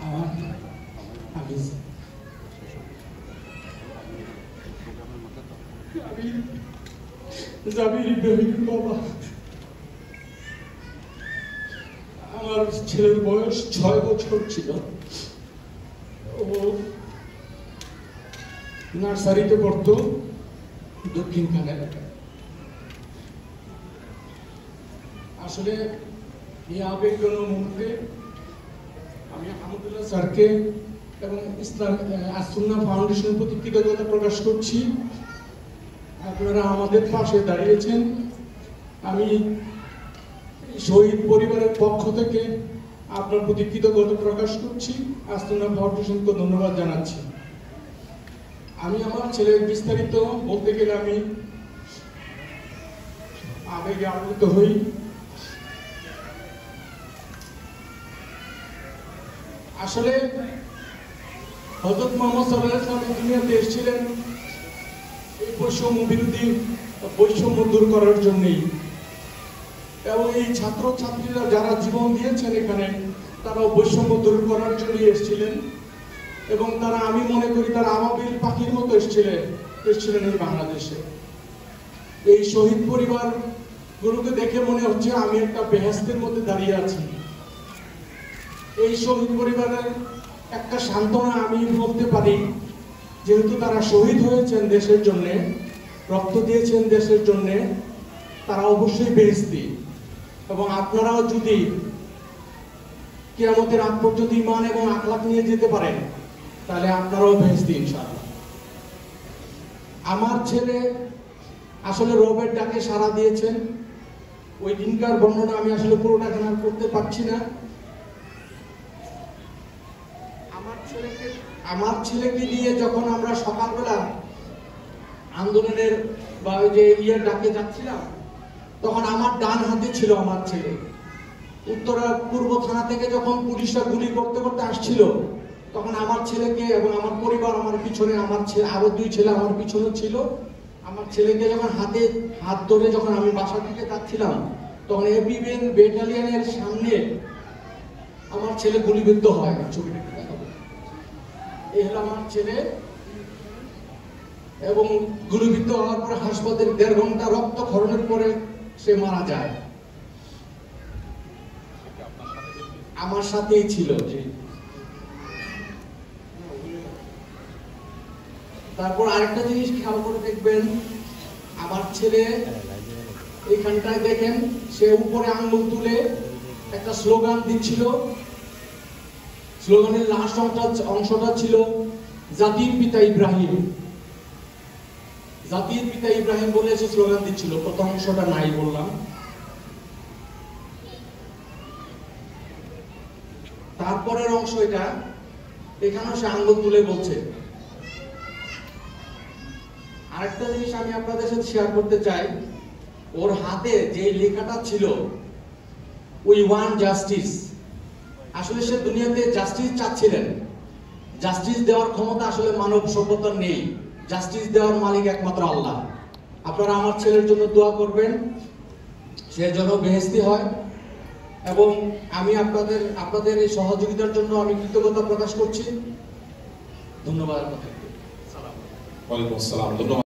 আমার আমি জাবির ইব্রাহিমের বাবা। আমার ছেলের বয়স 6 বছর ছিল। ও নার্সারিতে পড়তো দক্ষিণ খান এলাকায়। আসলে এই আবেগঘন মুহূর্তে আমি আহমদুল্লাহ স্যারকে এবং ইসলাম আসুন্নাহ ফাউন্ডেশনের প্রতি কৃতজ্ঞতা প্রকাশ করছি। আপনারা আমাদের পাশে দাঁড়িয়েছেন। আমি শহীদ পরিবারের পক্ষ থেকে আপনার প্রতি কৃতজ্ঞতা প্রকাশ করছি। আসুন্নাহ ফাউন্ডেশনকে ধন্যবাদ জানাচ্ছি। আমি আমার ছেলের বিস্তারিত বলতে গেলে আমি আবেগে আপ্লুত হই। আসলে হযরত মুহাম্মদ সাল্লাল্লাহু আলাইহি ওয়াসাল্লাম দুনিয়াতে এসেছিলেন এই বৈষম্য বিরোধী বৈষম্য দূর করার জন্যই, এবং এই ছাত্র ছাত্রীরা যারা জীবন দিয়েছেন এখানে তারাও বৈষম্য দূর করার জন্যই এসেছিলেন, এবং তারা আমি মনে করি তারা আবাবিল পাখির মতো এসেছিলেন এই বাংলাদেশে। এই শহীদ পরিবার গুলোকে দেখে মনে হচ্ছে আমি একটা বেহেশতের মধ্যে দাঁড়িয়ে আছি। এই শহীদ পরিবারের একটা সান্ত্বনা আমি বলতে পারি, যেহেতু তারা শহীদ হয়েছেন দেশের জন্য, রক্ত দিয়েছেন দেশের জন্য, তারা অবশ্যই বেহেশতি। এবং আপনারাও যদি কিয়ামতের আগ পর্যন্ত ঈমান এবং আখলাক নিয়ে যেতে পারেন তাহলে আপনারাও বেহেশতি ইনশাআল্লাহ। আমার ছেলে আসলে রবের ডাকে সাড়া দিয়েছেন। ওই দিনকার বর্ণনা আমি আসলে পুরোটা এখানে করতে পারছি না। আমার ছেলেকে নিয়ে যখন আমরা সকালবেলা আন্দোলনের বা ওই যে ডাকে যাচ্ছিলাম, তখন আমার ডান হাতে ছিল আমার ছেলে। উত্তরা পূর্ব থানা থেকে যখন পুলিশরা গুলি করতে করতে আসছিল, তখন আমার ছেলেকে এবং আমার পরিবার আমার পিছনে, আমার ছেলে আরো 2 ছেলে আমার পিছনে ছিল। আমার ছেলেকে যখন হাত ধরে যখন আমি বাসা থেকে যাচ্ছিলাম, তখন এপিবিএন ব্যাটালিয়নের সামনে আমার ছেলে গুলিবিদ্ধ হয়। ছবিটা এই হলো আমার ছেলে, এবং গুলিবিদ্ধ হওয়ার পরে হাসপাতালে 1.5 ঘন্টা রক্তক্ষরণের পরে সে মারা যায়। আমার সাথেই ছিল। তারপর আরেকটা জিনিস খেয়াল করে দেখবেন, আমার ছেলে এইখানটায় দেখেন সে উপরে আঙ্গুল তুলে একটা স্লোগান দিচ্ছিল। স্লোগানের লাস্ট অংশটা ছিল জাতির পিতা ইব্রাহিম। জাতির পিতা ইব্রাহিম বলে সে স্লোগান দিচ্ছিল। প্রথম অংশটা নাই বললাম। তারপরের অংশ এটা, এখানেও সে আঙ্গুল তুলে বলছে। আরেকটা জিনিস আমি আপনাদের সাথে শেয়ার করতে চাই, ওর হাতে যে লেখাটা ছিল উই ওয়ান্ট জাস্টিস। আসলে সে দুনিয়াতে জাস্টিস চাচ্ছিলেন। জাস্টিস দেওয়ার ক্ষমতা আসলে মানব সভ্যতার নেই। জাস্টিস দেওয়ার মালিক একমাত্র আল্লাহ। আপনারা আমার ছেলের জন্য দোয়া করবেন, সে যেন বেহেশতি হয়। এবং আমি আপনাদের এই সহযোগিতার জন্য আমি কৃতজ্ঞতা প্রকাশ করছি। ধন্যবাদ। ওয়ালাইকুম আসসালাম। ধন্যবাদ।